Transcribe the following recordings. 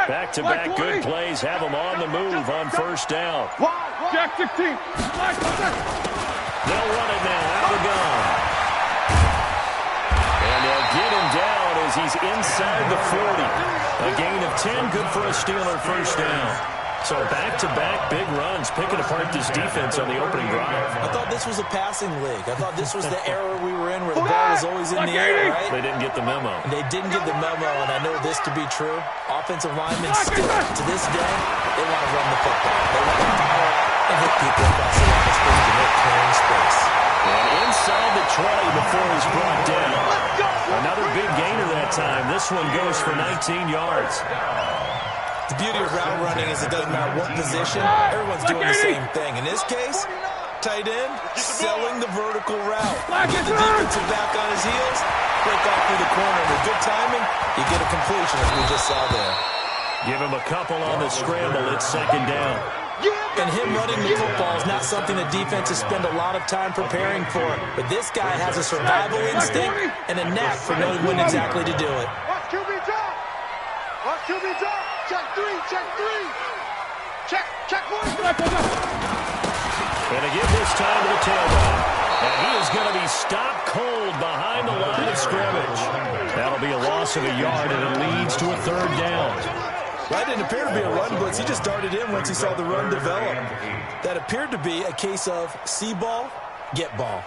Back-to-back good plays have them on the move on first down. Jack 16. They'll run it now out of the gun. And they'll get him down as he's inside the 40. A gain of 10, good for a Steeler first down. So back-to-back big runs, picking apart this defense on the opening drive. I thought this was a passing league. I thought this was the era we were in where the ball was always in the air, right? They didn't get the memo. And they didn't get the memo, and I know this to be true. Offensive linemen still, to this day, they want to run the football. They want to power out and hit people across the line of scrimmage to make clearing space. And inside the 20 before he's brought down. Another big gainer that time. This one goes for 19 yards. The beauty of route running is it doesn't matter what position, everyone's doing the same thing. In this case, tight end, selling the vertical route. Get the defensive back on his heels, break off through the corner. With good timing, you get a completion, as we just saw there. Give him a couple on the scramble. It's second down. And him running the football is not something that defenses spend a lot of time preparing for. But this guy has a survival instinct and a knack for knowing when exactly to do it. Watch QB drop. Watch QB drop. Check three. Check one. And to give this time to the tailback. And he is going to be stopped cold behind the line of scrimmage. That'll be a loss of a yard, and it leads to a third down. That didn't appear to be a run blitz. He just darted in once he saw the run develop. That appeared to be a case of see ball, get ball.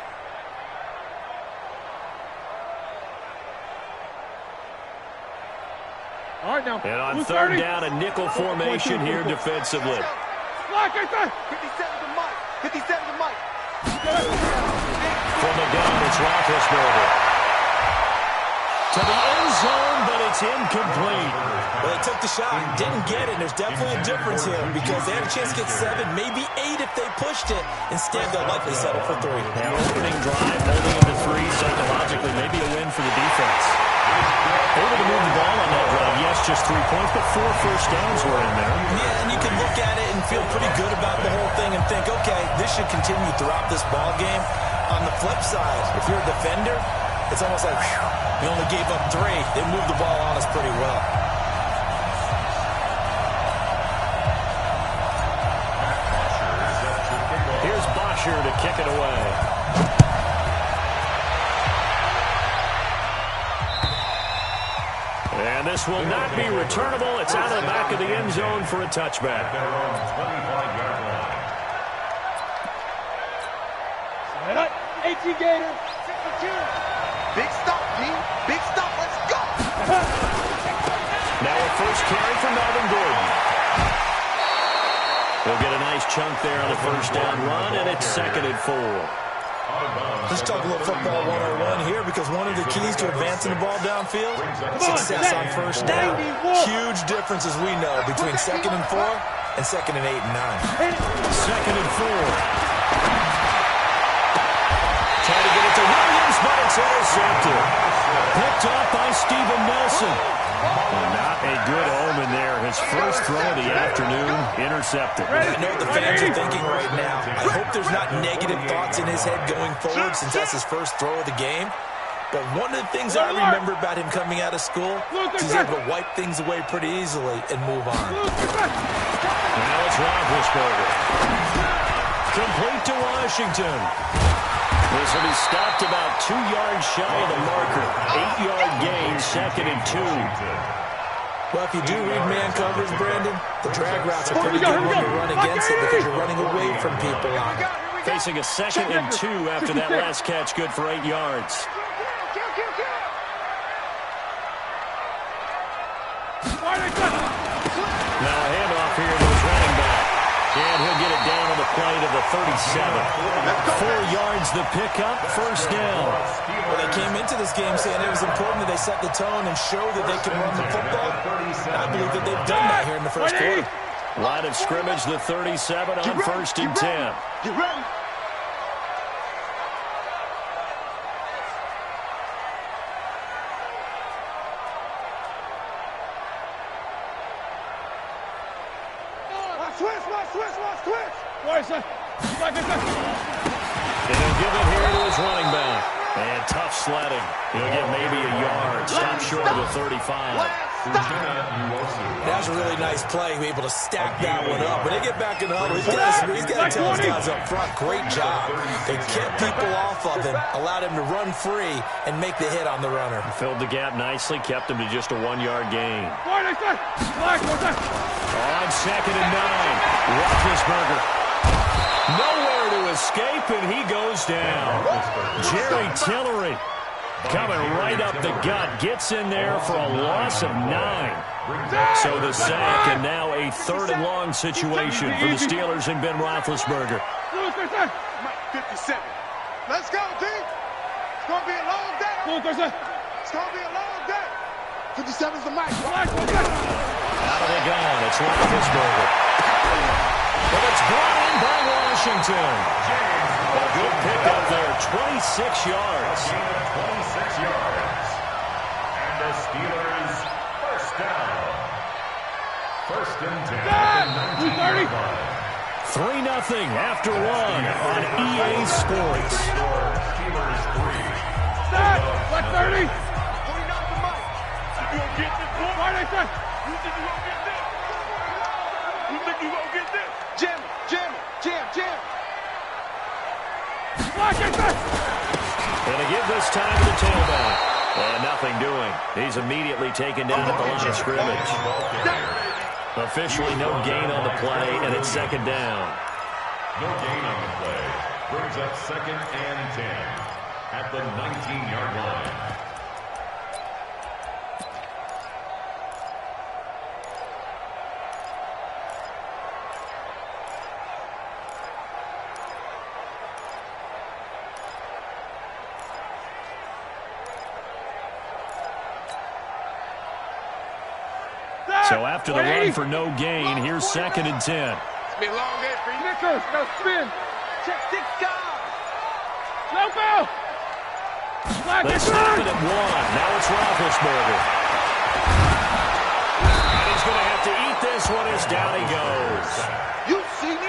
All right, now. And on third down, a nickel formation here defensively. 57 to Mike. 57 to Mike. From the gun, it's Roethlisberger. To the end zone, but it's incomplete. Well, they took the shot, didn't get it. There's definitely a difference here because they had a chance to get 7, maybe 8 if they pushed it. Instead, they'll likely settle for 3. Now, opening drive, holding him to 3 psychologically, maybe a win for the defense. Able to move the ball on that run. Yes, just 3 points, but 4 first downs were in there. Yeah, and you can look at it and feel pretty good about the whole thing and think, okay, this should continue throughout this ball game. On the flip side, if you're a defender, it's almost like, whew, we only gave up 3. They moved the ball on us pretty well. Here's Bosher to kick it away. And this will not be returnable. It's out of the back of the end zone for a touchback. 18 Gator. Big stop, D. Big stop. Let's go. Now a first carry for Melvin Gordon. He'll get a nice chunk there on the first down run, and it's 2nd and 4. Let's talk a little football 101 here because one of the keys to advancing the ball downfield, success on first down. Huge difference, as we know, between 2nd and 4 and 2nd and 8 and 9. 2nd and 4. Trying to get it to Williams, but it's intercepted. Picked off by Steven Nelson. Not a good omen there. His first throw of the afternoon, intercepted. I know what the fans are thinking right now. I hope there's not negative thoughts in his head going forward since that's his first throw of the game. But one of the things I remember about him coming out of school is he's able to wipe things away pretty easily and move on. Now it's Roethlisberger. Complete to Washington. This will be stopped about 2 yards shy of the marker. 8-yard gain, 2nd and 2. Well, if you do read man coverage, Brandon, the drag routes are pretty good when you run against it because you're running away from people on it. Facing a 2nd and 2 after that last catch, good for 8 yards. Now a handoff here to his running back. And he'll get it down on the play to the 37. 4 yards the pickup, first down. Well, they came into this game saying it was important that they set the tone and show that they can run the football. I believe that they've done that here in the first quarter. Line of scrimmage, the 37 on 1st and 10. Get ready. Switch. And he'll give it here to his running back. And tough sledding. He'll get maybe a yard. Stop short of the 35. That's a really nice play, be able to stack that one up. When they get back in the huddle, he's got to tell his guys up front, great job. They kept people off of him, allowed him to run free and make the hit on the runner. Filled the gap nicely, kept him to just a 1-yard gain. On 2nd and 9, Roethlisberger. Nowhere to escape, and he goes down. Jerry Tillery coming right up the gut, gets in there for a loss of 9. So the sack, and now a 3rd and long situation for the Steelers and Ben Roethlisberger. 57. Let's go, D. It's going to be a long day. It's going to be a long day. 57's the mic. Out of the gun, it's Roethlisberger. But it's brought in by Washington. A good pickup there, 26 yards. 26 yards. And the Steelers first down. 1st and 10. 3-0 after 1 on EA Sports. Steelers 3. Stop! What 30? Putting out the mic. You gonna get this one? Why they say? You think you gonna get this? You think you gonna get this? Jam, jam, jam, jam. Gonna give this time to the tailback. And nothing doing. He's immediately taken down at the line of scrimmage. Officially no gain on the play, and it's 2nd down. No gain on the play. Brings up 2nd and 10 at the 19-yard line. So after the run for no gain, here's 2nd and 10. It's be a long day for you. Nichols, no spin. Check 6 guys. No bell. They stop it at 1. Now it's Roethlisberger. And he's going to have to eat this one as down he goes.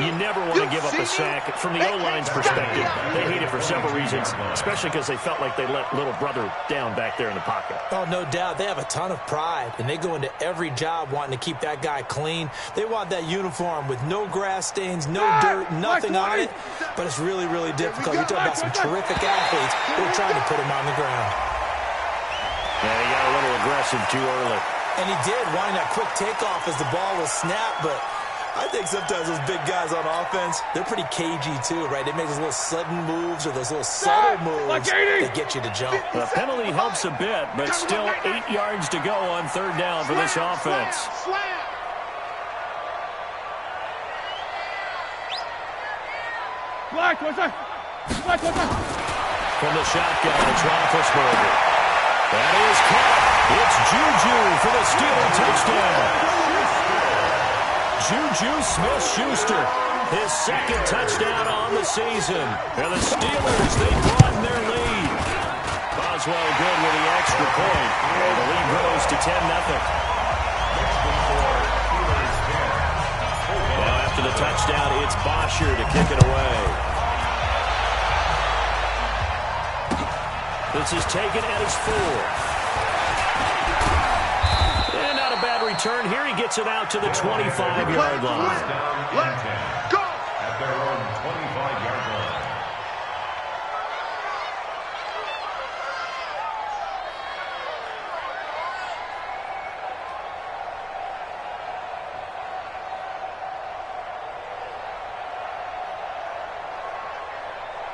You never want to give up a sack. From the O-line's perspective, they hate it for several reasons, especially because they felt like they let little brother down back there in the pocket. Oh, no doubt. They have a ton of pride, and they go into every job wanting to keep that guy clean. They want that uniform with no grass stains, no dirt, nothing on it. But it's really, really difficult. You're talking about some terrific athletes who are trying to put him on the ground. Yeah, he got a little aggressive too early. And he did, wanting that quick takeoff as the ball was snapped, but I think sometimes those big guys on offense, they're pretty cagey too, right? They make those little sudden moves or those little subtle moves that get you to jump. The penalty helps a bit, but still 8 yards to go on 3rd down for this offense. From the shotgun, it's Roethlisberger. That is caught. It's Juju for the Steeler touchdown. Juju Smith-Schuster, his 2nd touchdown on the season. And the Steelers, they broaden their lead. Boswell good with the extra point. And the lead grows to 10-0. Now after the touchdown, it's Bosher to kick it away. This is taken at his 4th. Return here, he gets it out to the 25-yard line. Let's go! At their own 25-yard line.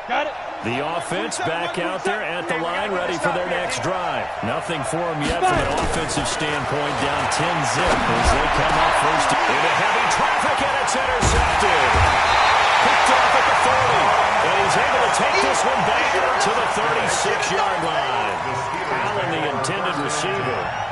Got it. The offense back out there at the line, ready for their next drive. Nothing for them yet from an offensive standpoint, down 10-0 as they come up first into heavy traffic, and it's intercepted. Picked off at the 30, and he's able to take this one back to the 36-yard line. Allen, the intended receiver.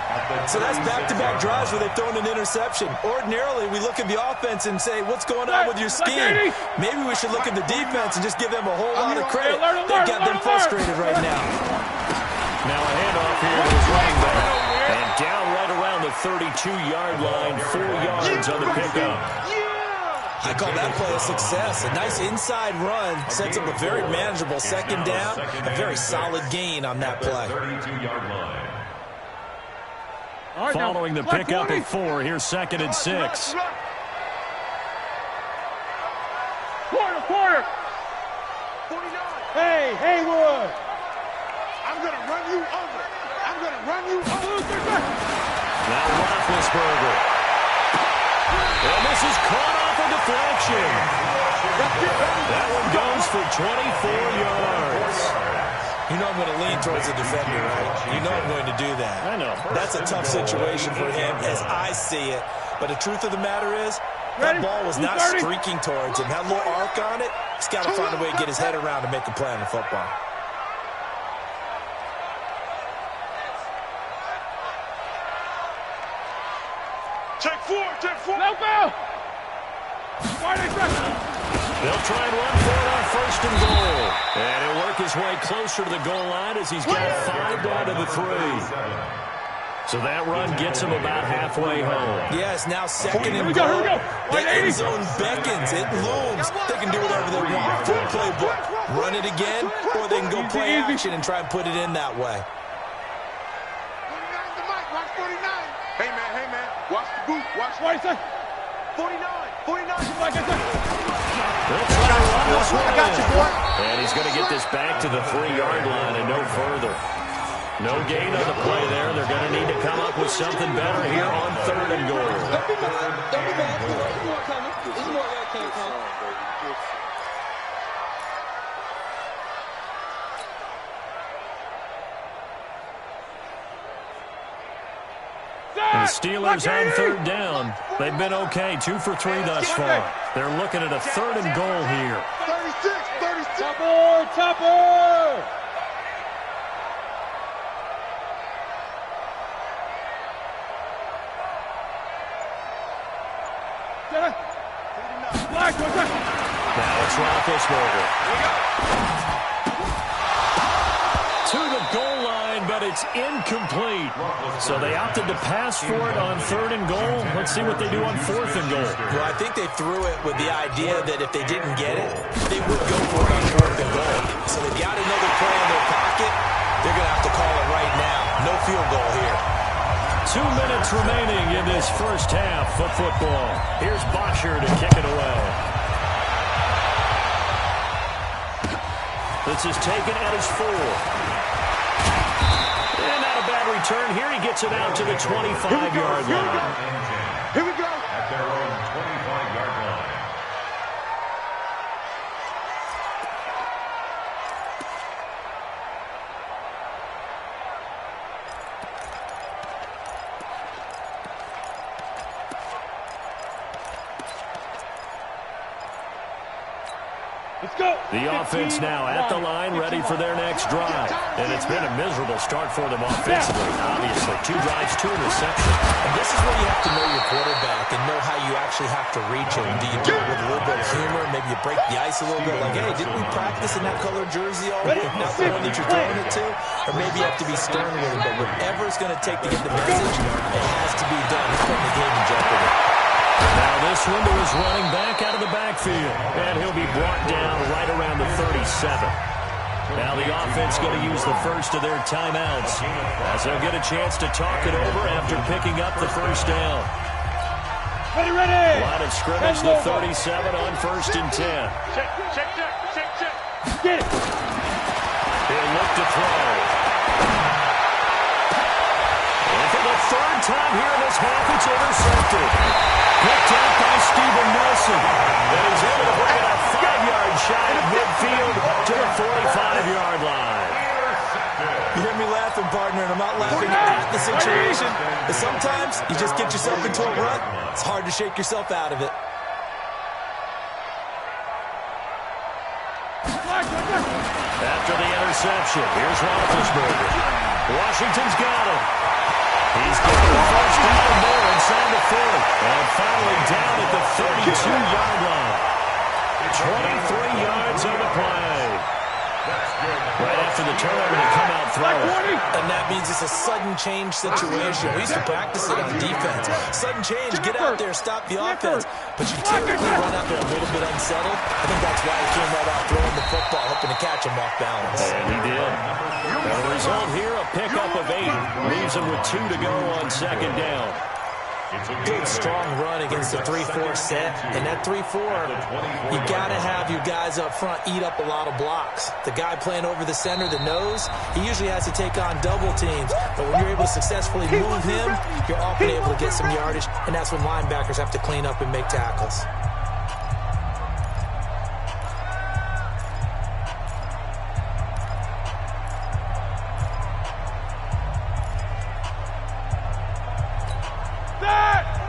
So that's back-to-back drives where they've thrown an interception. Ordinarily, we look at the offense and say, what's going on with your scheme? Maybe we should look at the defense and just give them a whole lot of credit. They've got them frustrated right now. Now a handoff here to his running back. And down right around the 32-yard line, 4 yards on the pickup. I call that play a success. A nice inside run sets up a very manageable second down. A very solid gain on that play. 32-yard line. Following the pickup of 4, here's 2nd and 6. Quarter. 49. Hey, Haywood. I'm going to run you over. Now Roethlisberger. And this is caught off a deflection. That one goes for 24 yards. You know I'm going to lean towards the defender, right? You know I'm going to do that. I know. That's a tough situation for him as I see it. But the truth of the matter is, that ball was not streaking towards him. Had a little arc on it. He's got to find a way to get his head around and make a play on the football. Take four. No foul. They'll try and run for it on 1st and goal. And he'll work his way closer to the goal line as he's got 5 down to the 3. So that run gets him about halfway home. Yes, now 2nd and goal. The end zone beckons. It looms. They can do whatever they want. Full playbook. Run it again, or they can go play action and try and put it in that way. 49's the mic. Watch 49. Hey, man. Watch the boot. Watch 49. 49. They'll try to run this one. I got you, boy. And he's going to get this back to the 3-yard line and no further. No gain on the play there. They're going to need to come up with something better here on 3rd and goal. Don't be bad. There's more coming. There's more where it came from. The Steelers on 3rd down. They've been okay, 2 for 3 thus far. They're looking at a 3rd and goal here. 36. Topper! Now it's Roethlisberger. To the goal line, but it's incomplete. So they opted to pass for it on 3rd and goal. Let's see what they do on 4th and goal. Well, I think they threw it with the idea that if they didn't get it, they would go for it on 4th and goal. So they've got another play in their pocket. They're going to have to call it right now. No field goal here. 2 minutes remaining in this first half of football. Here's Bosher to kick it away. This is taken at his 4. And not a bad return here. He gets it out to the 25-yard line. Here we go. At their own 25-yard line. Let's go. The offense now at the line, ready for their next drive. And it's been a miserable start for them offensively, obviously. 2 drives, 2 interceptions. And this is where you have to know your quarterback and know how you actually have to reach him. Do you do it with a little bit of humor? Maybe you break the ice a little bit. Like, hey, didn't we practice in that colored jersey already? Not the one that you're throwing it to? Or maybe you have to be stern with him. But whatever it's going to take to get the message, it has to be done. He's putting the game in jeopardy. Now this window is running back out of the backfield. And he'll be brought down right around the 37. Now the offense going to use the first of their timeouts as they'll get a chance to talk it over after picking up the first down. Ready. Line of scrimmage, the 37 on 1st and 10. Check. Get it. He'll look to throw. And for the 3rd time here in this half, it's intercepted. Picked out by Steven Nelson. And he's able to bring it up 5 yards shy of midfield to the 45-yard line. You hear me laughing, partner, and I'm not laughing at the situation. But sometimes you just get yourself into a rut. It's hard to shake yourself out of it. After the interception, here's Roethlisberger. Washington's got him. He's got the first down there inside the 40. And finally down at the 32-yard line. 23 yards on the play. Right after the turnover, they come out throwing. And that means it's a sudden change situation. We used to practice it on defense. Sudden change, get out there, stop the offense. But you typically run out there a little bit unsettled. I think that's why he came right out throwing the football, hoping to catch him off balance. And he did. And the result here, a pickup of 8. Leaves him with 2 to go on second down. Good, strong run against the 3-4 set. And that 3-4, you got to have your guys up front eat up a lot of blocks. The guy playing over the center, the nose, he usually has to take on double teams. But when you're able to successfully move him, you're often able to get some yardage. And that's when linebackers have to clean up and make tackles.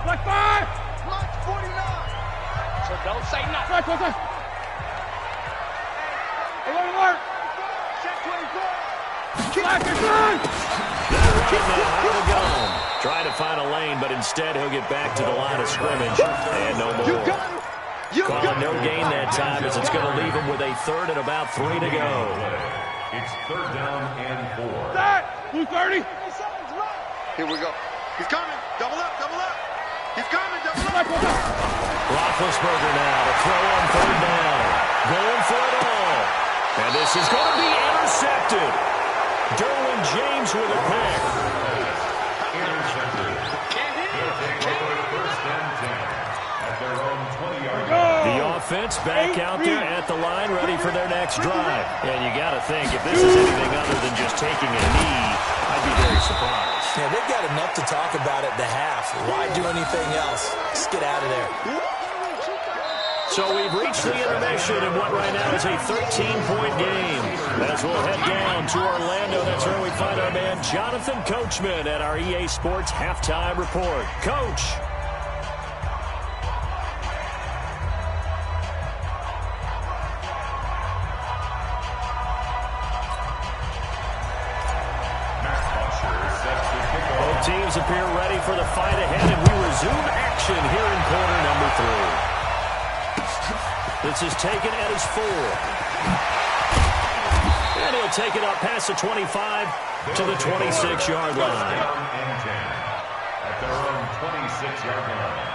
Like 5! March 49! So don't say nothing. Right, right, right. Alert! Check 24! Black is on! Out of the gun. Trying to find a lane, but instead he'll get back to the line of scrimmage. And no more. Calling no gain that time as it's going to leave him with a third and about 3 to go. It's 3rd down and 4. Set! Blue 30! Here we go. He's coming. Double up, double up. He's coming, double up. Roethlisberger now to throw on 3rd down. Going for it all. And this is going to be intercepted. Derwin James with a pick. Intercepted. He'll take over 1st and 10 at their own 20-yard line. The offense back out there at the line, ready for their next drive. And you got to think, if this is anything other than just taking a knee, I'd be very surprised. Yeah, they've got enough to talk about at the half. Why do anything else? Just get out of there. So we've reached the intermission in what right now is a 13-point game. As we'll head down to Orlando, that's where we find our man Jonathan Coachman at our EA Sports Halftime Report. Coach. Teams appear ready for the fight ahead, and we resume action here in quarter number 3. This is taken at his 4. And he'll take it up past the 25 to the 26-yard line. At their own 26-yard line.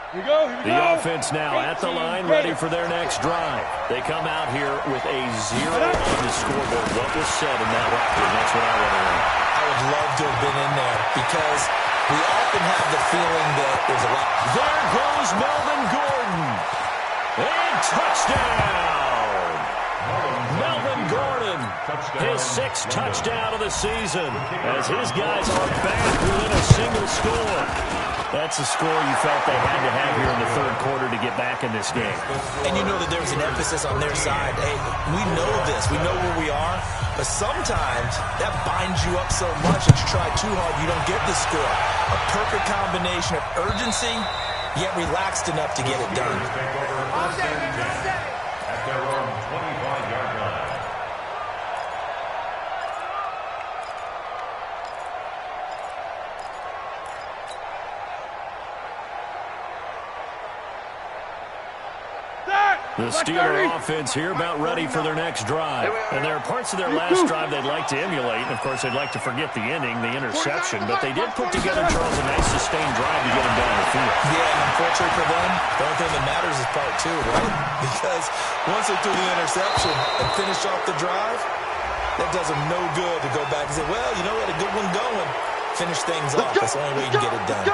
Here we go, here we go. The offense now at the line, ready for their next drive. They come out here with a 0 on the scoreboard. What was said in that record? That's what I want to know. I would love to have been in there because we often have the feeling that there's a lot. There goes Melvin Gordon. And touchdown. Melvin Gordon, his 6th touchdown of the season, as his guys are back within a single score. That's the score you felt they had to have here in the 3rd quarter to get back in this game. And you know that there was an emphasis on their side. Hey, we know this. We know where we are. But sometimes that binds you up so much that you try too hard, you don't get the score. A perfect combination of urgency, yet relaxed enough to get it done. At their own 25-yard line. The Steeler offense here about ready for their next drive. And there are parts of their last drive they'd like to emulate. And, of course, they'd like to forget the ending, the interception. But they did put together, Charles, a nice sustained drive to get them down the field. Yeah, and unfortunately for them, the only thing that matters is part 2, right? Because once they threw the interception and finished off the drive, that does them no good to go back and say, well, you know what, a good one going. Finish things off. That's the only way you can get it done.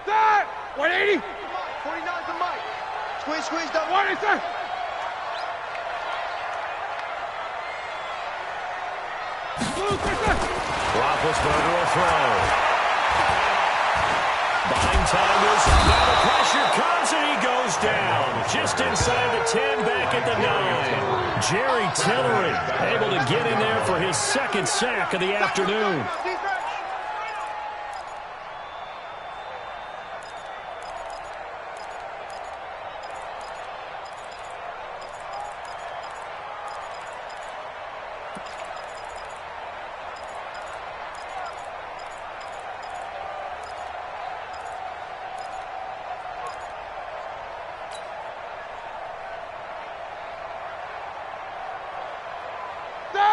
Set! 180! 49's the mic. Squeeze, double. 180, sir! Roethlisberger will throw. Buying time is now the pressure comes and he goes down. Just inside the 10, back at the 9. Jerry Tillery able to get in there for his 2nd sack of the afternoon.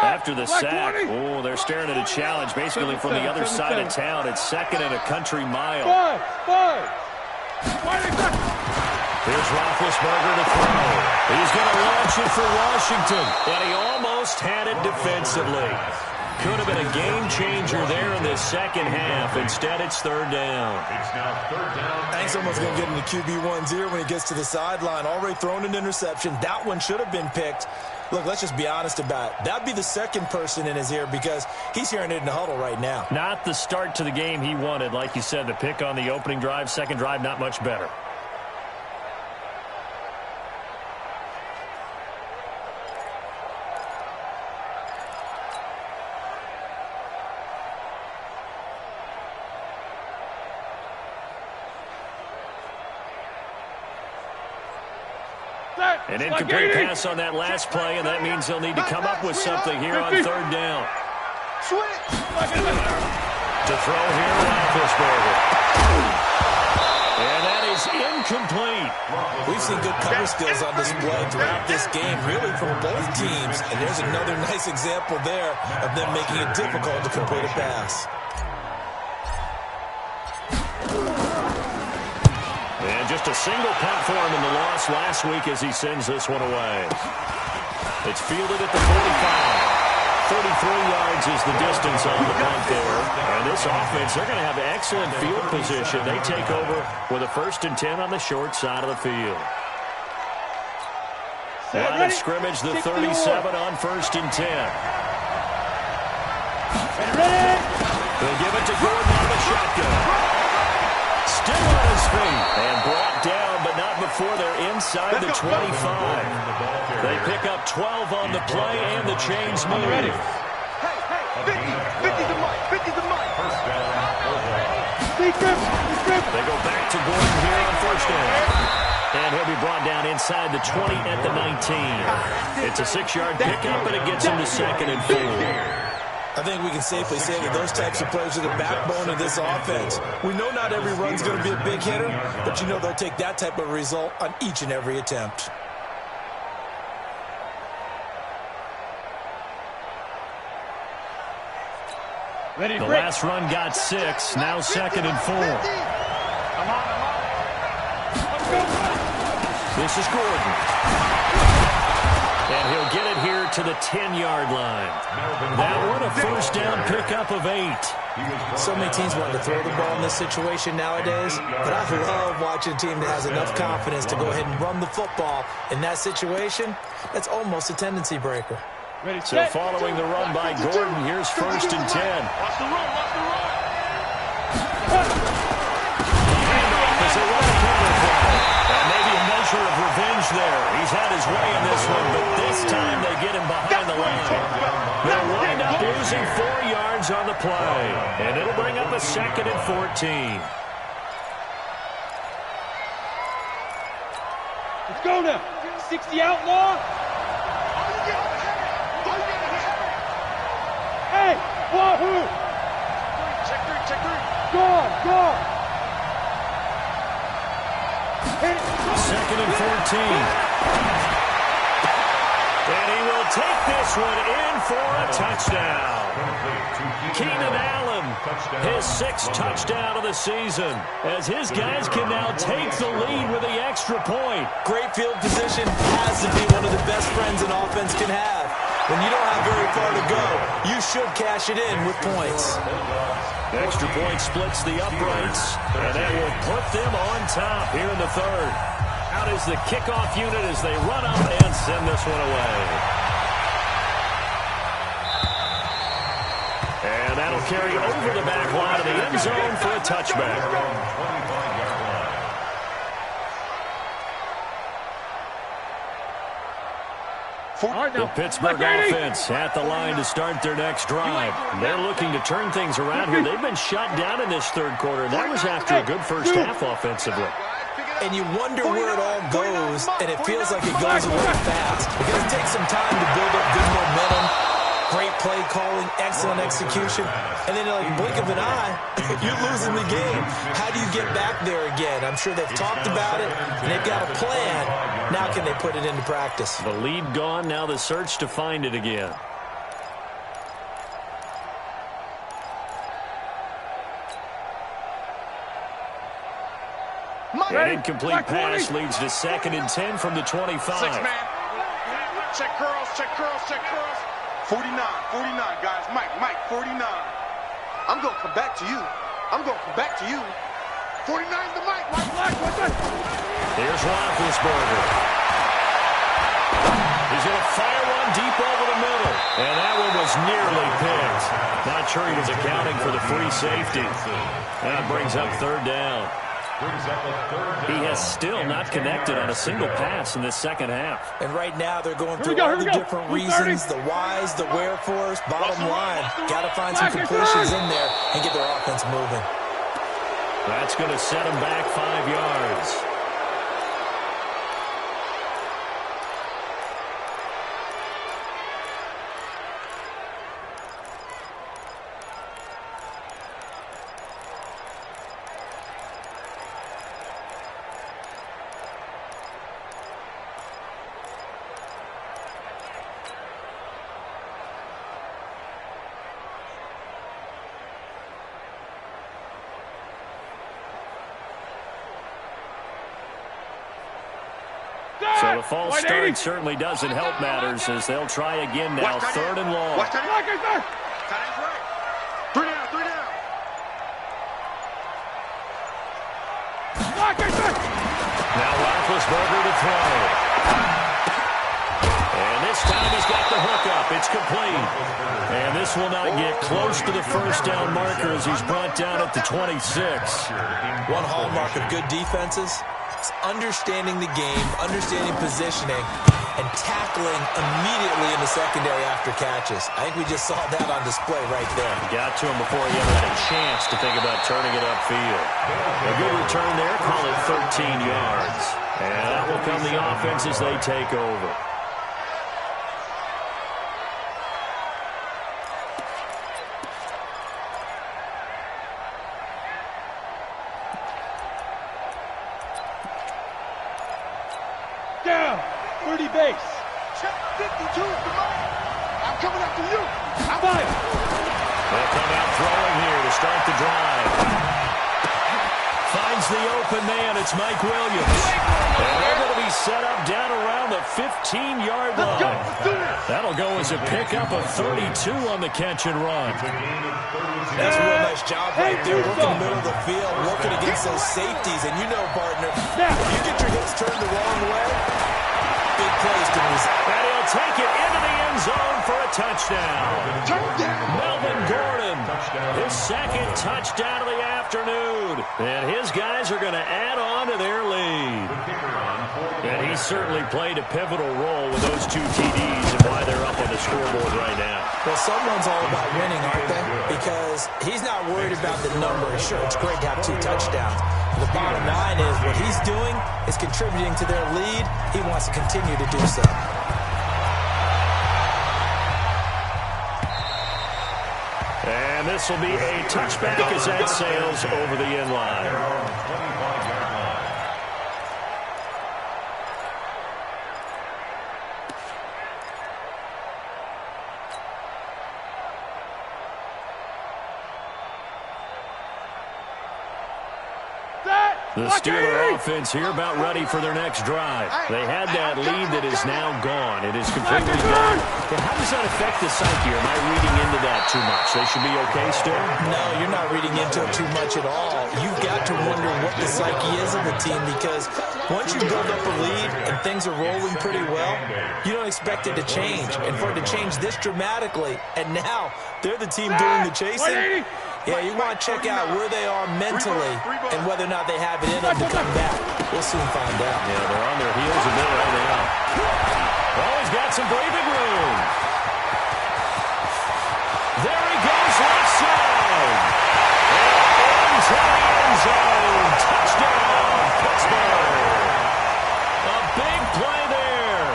After the sack, oh, they're staring at a challenge basically from the other side of town. It's 2nd and a country mile. Here's Roethlisberger to throw. He's going to launch it for Washington, and he almost had it defensively. Could have been a game changer there in this second half. Instead, it's 3rd down. It's now 3rd down. I think someone's going to get in the QB1's ear when he gets to the sideline. Already thrown an interception. That one should have been picked. Look, let's just be honest about it. That'd be the second person in his ear because he's hearing it in the huddle right now. Not the start to the game he wanted. Like you said, the pick on the opening drive, second drive, not much better. An incomplete pass on that last play, and that means they'll need to come up with something here on 3rd down. To throw here, Roethlisberger. And that is incomplete. We've seen good cover skills on display throughout this game, really from both teams. And there's another nice example there of them making it difficult to complete a pass. And just a single punt for him in the loss last week as he sends this one away. It's fielded at the 45. 33 yards is the distance on the punt there. And this offense, they're going to have excellent field position. They take over with a 1st and 10 on the short side of the field. Line of scrimmage, the 37 on 1st and 10. They give it to Gordon on the shotgun. Still on his feet and brought down, but not before they're inside the 25. They pick up 12 on the play, and the chains move. Hey, 50 the mic, 50 the mic. First down, They go back to Gordon here on 1st down. And he'll be brought down inside the 20 at the 19. It's a 6-yard pickup, and it gets him to 2nd and 4. I think we can safely say that those types of plays are the backbone of this offense. We know not every run's going to be a big hitter, but you know they'll take that type of result on each and every attempt. The last run got 6, now 2nd and 4. This is Gordon. And he'll get it here to the 10-yard line. That one a 1st down pickup of 8. So many teams want to throw the ball in this situation nowadays, but I love watching a team that has enough confidence to go ahead and run the football. In that situation, that's almost a tendency breaker. So following the run by Gordon, here's 1st and 10. Watch the run, watch the run. Handoff as they run a cover play. And maybe a measure of revenge there. He's had his way in this one, but this time they get him behind the line. They'll wind up losing 4 yards on the play, and it'll bring up a 2nd and 14. Let's go now. 60 outlaw. Hey, wahoo! Check 3, check 3. Gone. 2nd and 14. And he will take this one in for a touchdown. Keenan Allen, his 6th touchdown of the season, as his guys can now take the lead with the extra point. Great field position has to be one of the best friends an offense can have. When you don't have very far to go, you should cash it in with points. Extra point splits the uprights, and that will put them on top here in the 3rd. Out is the kickoff unit as they run up and send this one away. And that'll carry over the back line of the end zone for a touchback. The Pittsburgh offense at the line to start their next drive. They're looking to turn things around here. They've been shut down in this 3rd quarter. That was after a good first half offensively. And you wonder where it all goes, and it feels like it goes away fast. Because it takes some time to build up good momentum, great play calling, excellent execution, and then like blink of an eye, you're losing the game. How do you get back there again? I'm sure they've talked about it, and they've got a plan. Now can they put it into practice? The lead gone, now the search to find it again. An incomplete pass leads to 2nd and 10 from the 25. 6 man. Check curls, check curls, check curls. 49, 49, guys. Mike, 49. I'm going to come back to you. I'm going to come back to you. 49 to Mike. Here's Roethlisberger. He's going to fire one deep over the middle. And that one was nearly picked. Not sure he was accounting for the free safety. That brings up 3rd down. He has still not connected on a single pass in this second half. And right now they're going through all the different reasons, the whys, the wherefores. Bottom line, got to find some completions in there and get their offense moving. That's going to set him back 5 yards. So the false start certainly doesn't help matters as they'll try again now. 3rd and long. Watch that. Tight right. 3 down, 3 down. Now Roethlisberger to throw. And this time he's got the hook up. It's complete. And this will not get close to the 1st down marker as he's brought down at the 26. One hallmark of good defenses is understanding the game, understanding positioning, and tackling immediately in the secondary after catches. I think we just saw that on display right there. Got to him before he ever had a chance to think about turning it upfield. A good return there, call it 13 yards. And that will come the offense as they take over. Down. 30 base. Check 52 to Mike. I'm coming after you. I'm Fire. They'll come out throwing here to start the drive. Finds the open man. It's Mike Williams. And they're going to be set up down around the 15-yard line. That'll go as a pickup of 32 on the catch and run. That's a real nice job right there, working the middle of the field, working against those safeties. And you know, partner, if you get your hips turned the wrong way, big plays can result. And he'll take it into the end zone for a touchdown. Melvin Gordon, his 2nd touchdown of the afternoon. And his guys are going to add on to their lead. And he certainly played a pivotal role with those 2 TDs and why they're up on the scoreboard right now. Well, someone's all about winning, aren't they? Because he's not worried about the number. Sure, it's great to have 2 touchdowns. The bottom line is what he's doing is contributing to their lead. He wants to continue to do so. And this will be a touchback as that sails over the end line. The Steeler offense here about ready for their next drive. They had that lead that is now gone. It is completely gone. And how does that affect the psyche? Am I reading into that too much? They should be okay still? No, you're not reading into it too much at all. You've got to wonder what the psyche is of the team because once you build up a lead and things are rolling pretty well, you don't expect it to change. And for it to change this dramatically, and now they're the team doing the chasing, yeah, you want to check out where they are mentally and whether or not they have it in them to come back. We'll soon find out. Yeah, they're on their heels a bit right now. Oh, he's got some breathing room. There he goes, left side. And into the end zone. Touchdown, Pittsburgh. A big play there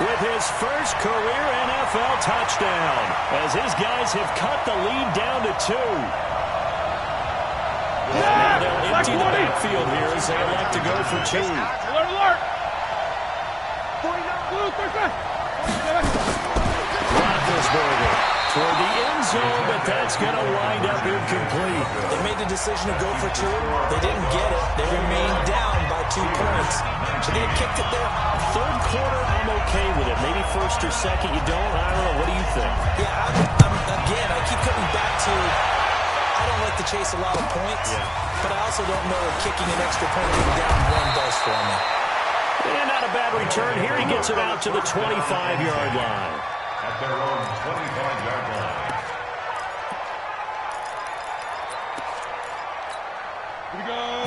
with his first career NFL touchdown as his guys have cut the lead down to 2. Now they'll empty the backfield here as they elect to go for 2. Alert! Roethlisberger toward the end zone, but that's going to wind up incomplete. They made the decision to go for 2. They didn't get it. They remained down by 2 points. Should they have kicked it there? Third quarter, I'm okay with it. Maybe first or second, you don't. I don't know. What do you think? Yeah, again, I keep coming back to I don't like to chase a lot of points, but I also don't know if kicking an extra point being down 1 does for me. And not a bad return. Here he gets it out to the 25-yard line. At their own 25-yard line.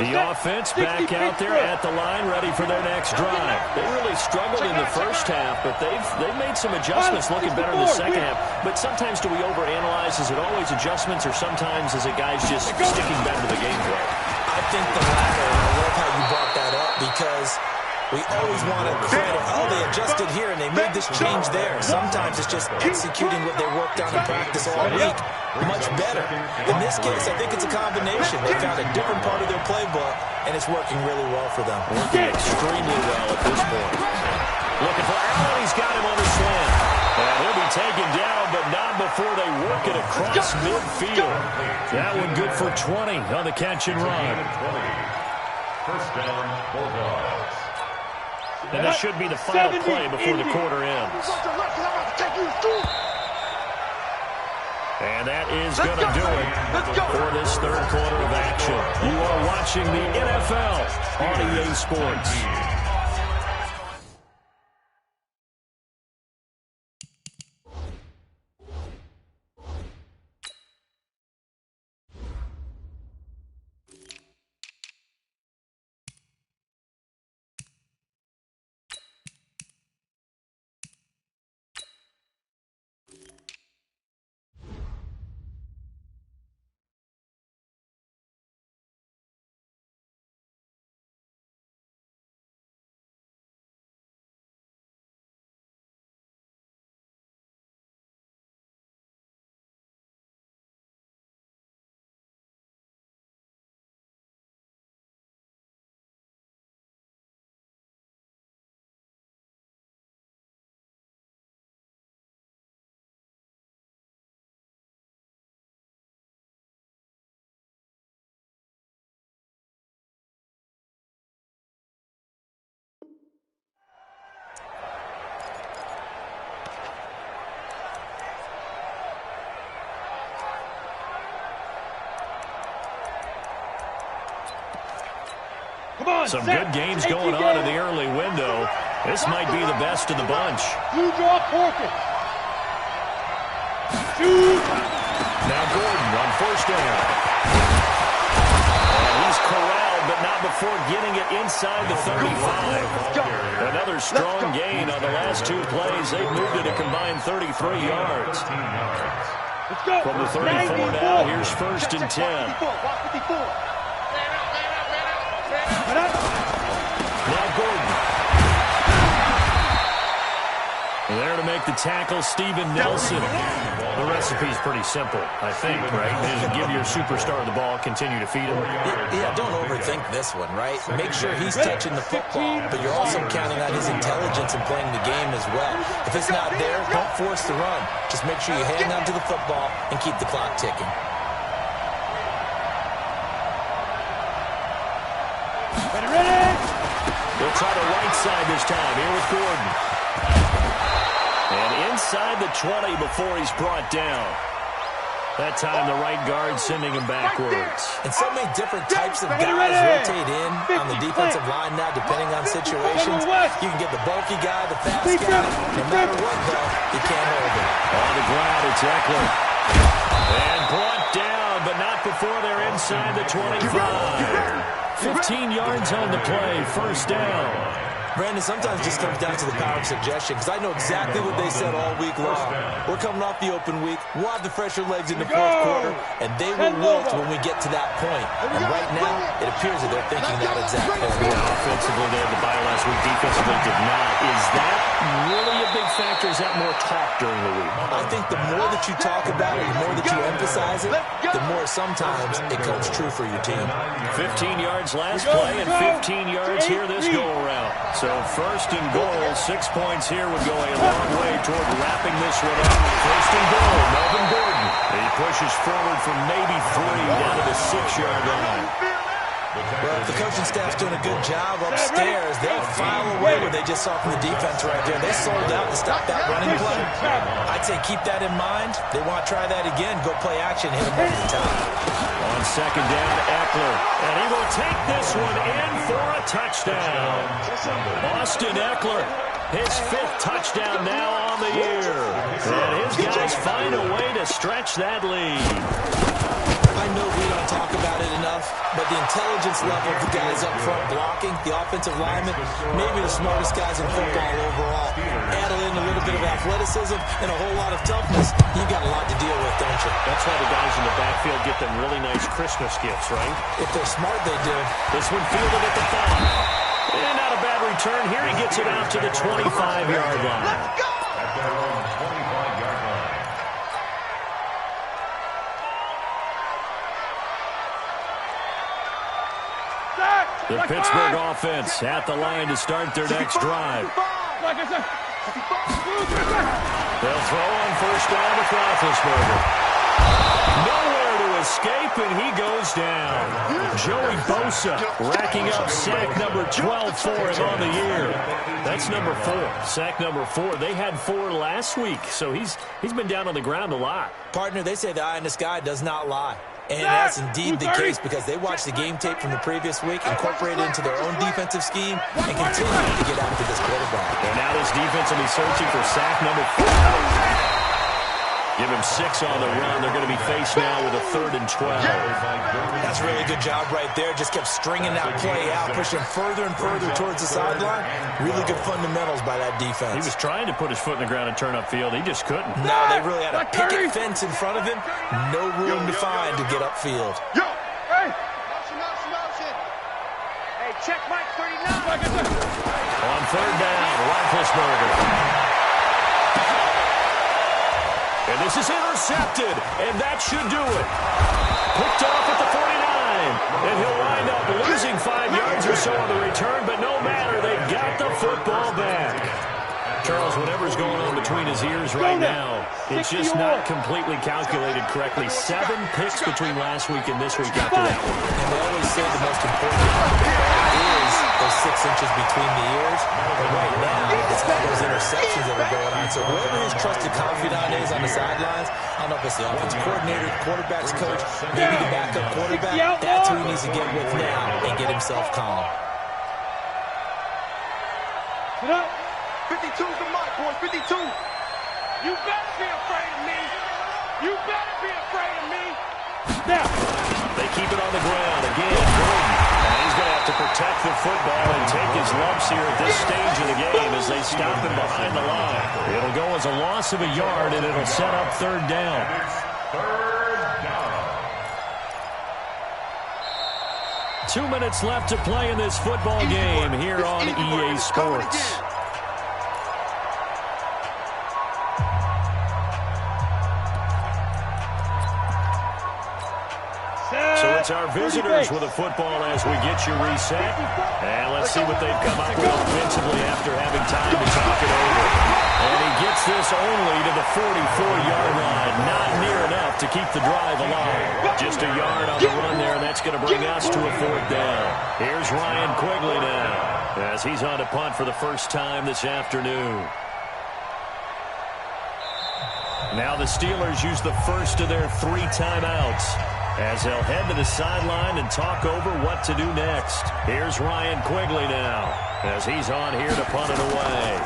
The offense back out there at the line, ready for their next drive. They really struggled in the first half, but they've made some adjustments, looking better in the second half. But sometimes do we overanalyze? Is it always adjustments, or sometimes is it guys just sticking better to the game plan? I think the latter. I love how you brought that up because we always want to credit, oh, they adjusted here and they made this change there. Sometimes it's just executing what they worked on in practice all week much better. In this case, I think it's a combination. They found a different part of their playbook, and it's working really well for them. Working extremely well at this point. Looking for Allen. He's got him on the slant. And he'll be taken down, but not before they work it across midfield. That one good for 20 on the catch and run. First down, Bulldogs. And this should be the final play before the quarter ends. And that is going to do it for this third quarter of action. You are watching the NFL on EA Sports. Some good games going on in the early window. This might be the best of the bunch. You draw forfeit. Now Gordon on first down. And he's corralled, but not before getting it inside the 35. Another strong gain on the last 2 plays. They've moved it a combined 33 yards. From the 34 now, here's first and 10. Now Gordon. There to make the tackle, Steven Nelson. The recipe's pretty simple, I think, right? Just give your superstar the ball, continue to feed him. Yeah, don't overthink this one, right? Make sure he's touching the football, but you're also counting on his intelligence in playing the game as well. If it's not there, don't force the run. Just make sure you hang on to the football and keep the clock ticking. They'll try the right side this time. Here with Gordon. And inside the 20 before he's brought down. That time the right guard sending him backwards. And so many different types of guys rotate in on the defensive line now, depending on situations. You can get the bulky guy, the fast guy. No matter what, though, you can't hold him. On the ground, it's Eckler. And brought down, but not before they're inside the 25. 15 yards on the play, first down. Brandon, sometimes it just comes down to the power of suggestion, because I know exactly what they said all week long. We're coming off the open week. We'll have the fresher legs in the fourth quarter, and they will wilt when we get to that point. And right now, it appears that they're thinking that exact thing. Offensively, they had the bye last week. Defensively, did not. Is that really a big factor? Is that more more talk during the week? I think the more that you talk about it, the more that you emphasize it, the more sometimes it comes true for your team. 15 yards last play and 15 yards here this go-around. So first and goal, 6 points here would go a long way toward wrapping this one up. First and goal, Melvin Gordon. He pushes forward from maybe 3 down to the 6-yard line. Well, if the coaching staff's doing a good job upstairs, they'll file away what they just saw from the defense right there. They sold out to stop that running play. I'd say keep that in mind. They want to try that again. Go play action, hit them over the top. On second down, Eckler. And he will take this one in for a touchdown. Austin Eckler, his 5th touchdown now on the year. And his guys find a way to stretch that lead. I know we don't talk about it enough, but the intelligence level of the guys up front blocking, the offensive linemen, maybe the smartest guys in football overall. Add in a little bit of athleticism and a whole lot of toughness, you've got a lot to deal with, don't you? That's why the guys in the backfield get them really nice Christmas gifts, right? If they're smart, they do. This one fielded at the 5. And not a bad return. Here he gets it out to the 25-yard line. At their own 25-yard line. The Pittsburgh offense at the line to start their next drive. They'll throw on first down with Roethlisberger. Nowhere to escape, and he goes down. Joey Bosa racking up sack number 12 for him on the year. That's number 4. Sack number 4. They had 4 last week, so he's been down on the ground a lot. Partner, they say the eye in the sky does not lie. And that's indeed the case because they watched the game tape from the previous week, incorporated it into their own defensive scheme, and continue to get after this quarterback. And now this defense will be searching for sack number 4. Give him 6 on the run. They're going to be faced now with a 3rd and 12. That's a really good job right there. Just kept stringing that play out, pushing further and further towards the sideline. Really good fundamentals by that defense. He was trying to put his foot in the ground and turn upfield. He just couldn't. No, they really had a picket fence in front of him. No room to find to get upfield. Yo! Hey! Motion. Hey, check Mike 39. On 3rd down, Roethlisberger. And this is intercepted, and that should do it. Picked off at the 49, and he'll wind up losing 5 yards or so on the return, but no matter, they got the football back. Charles, whatever's going on between his ears right now, it's just not completely calculated correctly. 7 picks between last week and this week after that. And they always say the most important is those 6 inches between the ears. But right now, it's got those interceptions that are going on. So whoever his trusted confidant is on the sidelines, I don't know if it's the offense coordinator, the quarterback's coach, maybe the backup quarterback, that's who he needs to get with now and get himself calm. 52's the mark, boys. 52. You better be afraid of me. You better be afraid of me. Now, they keep it on the ground again. Gordon. And he's going to have to protect the football and take his lumps here at this stage of the game as they stop him behind the line. It'll go as a loss of a yard, and it'll set up 3rd down. It's 3rd down. 2 minutes left to play in this football game here on EA Sports. So it's our visitors with a football as we get you reset. And let's see what they've come up with offensively after having time to talk it over. And he gets this only to the 44-yard line. Not near enough to keep the drive alive. Just a yard on the run there, and that's going to bring us to a 4th down. Here's Ryan Quigley now as he's on to punt for the first time this afternoon. Now the Steelers use the first of their 3 timeouts as they'll head to the sideline and talk over what to do next. Here's Ryan Quigley now as he's on here to punt it away.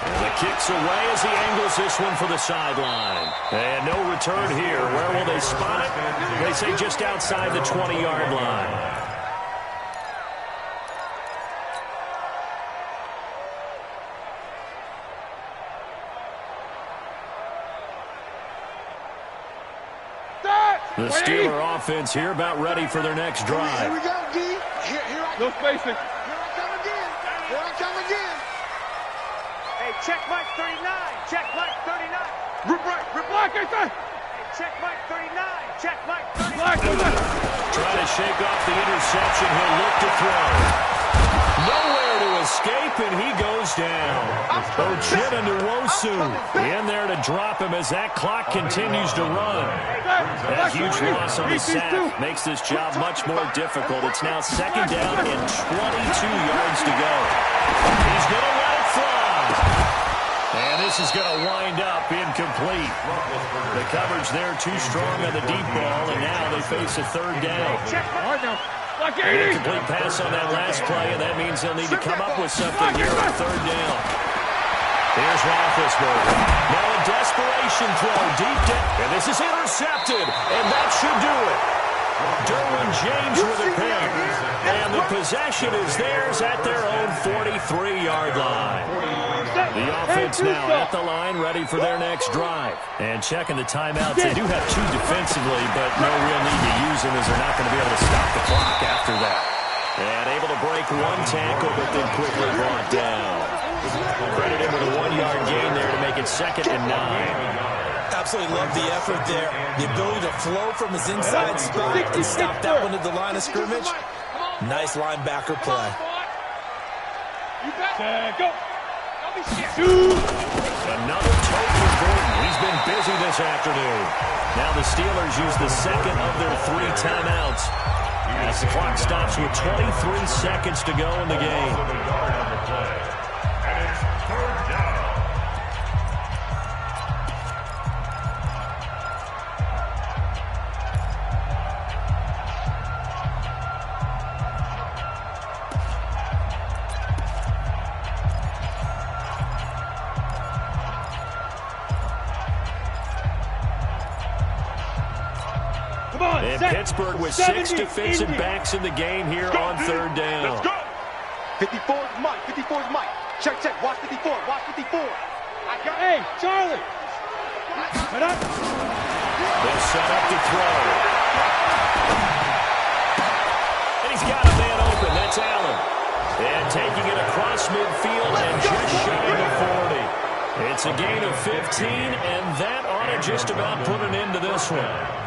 And the kick's away as he angles this one for the sideline. And no return here. Where will they spot it? They say just outside the 20-yard line. The Steeler offense here about ready for their next drive. Here we go, D. Here I No spacing. Here I come again. Here I come again. Hey, check Mike 39. Check Mike 39. Rip right. Rip black, I say. Check Mike 39. Check Mike 39. Trying to shake off the interception. He'll look to throw. Nowhere to escape, and he goes down. Ochita Nwosu in there to drop him as that clock continues to run. That huge loss on the sack makes this job much more difficult. It's now 2nd down and 22 yards to go. He's going to let it fly. And this is going to wind up incomplete. The coverage there too strong on the deep ball, and now they face a 3rd down. Incomplete pass on that last play, and that means they'll need to come up with something here on 3rd down. Here's Roethlisberger. Now a desperation throw deep down, and this is intercepted, and that should do it. Derwin James with a pick, and the possession is theirs at their own 43-yard line. The offense now at the line, ready for their next drive. And checking the timeouts, they do have 2 defensively, but no real need to use them as they're not going to be able to stop the clock after that. And able to break 1 tackle, but then quickly brought down. Credit him with a 1-yard gain there to make it 2nd and 9. Absolutely love the effort there. The ability to flow from his inside spot and stop that one at the line of scrimmage. Nice linebacker play. Go. Another tote for Gordon. He's been busy this afternoon. Now the Steelers use the 2nd of their 3 timeouts as the clock stops with 23 seconds to go in the game. And it's 3rd down. And Pittsburgh with 6 defensive backs in the game here on 3rd down. Let's go. 54 is Mike. 54 is Mike. Check. Watch 54. Watch 54. Hey, Charlie. Set up. They'll set up to throw. And he's got a man open. That's Allen. And taking it across midfield and just shy of 40. It's a gain of 15, and that ought to just about put an end to this one.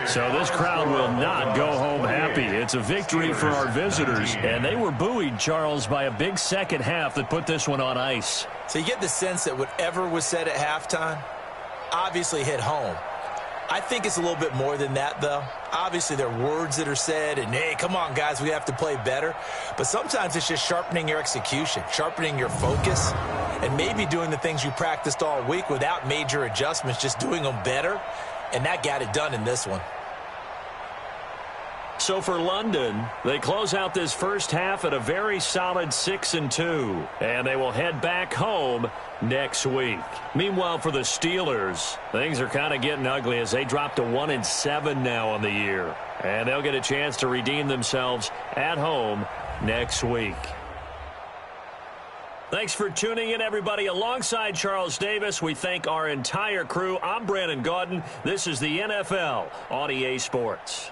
So this crowd will not go home happy. It's a victory for our visitors, and they were buoyed, Charles, by a big second half that put this one on ice. So you get the sense that whatever was said at halftime obviously hit home. I think it's a little bit more than that, though. Obviously, there are words that are said, and, hey, come on, guys, we have to play better. But sometimes it's just sharpening your execution, sharpening your focus, and maybe doing the things you practiced all week without major adjustments, just doing them better. And that got it done in this one. So for London, they close out this first half at a very solid 6-2, and they will head back home next week. Meanwhile, for the Steelers, things are kind of getting ugly as they drop to 1-7 now on the year, and they'll get a chance to redeem themselves at home next week. Thanks for tuning in, everybody. Alongside Charles Davis, we thank our entire crew. I'm Brandon Gaudin. This is the NFL on EA Sports.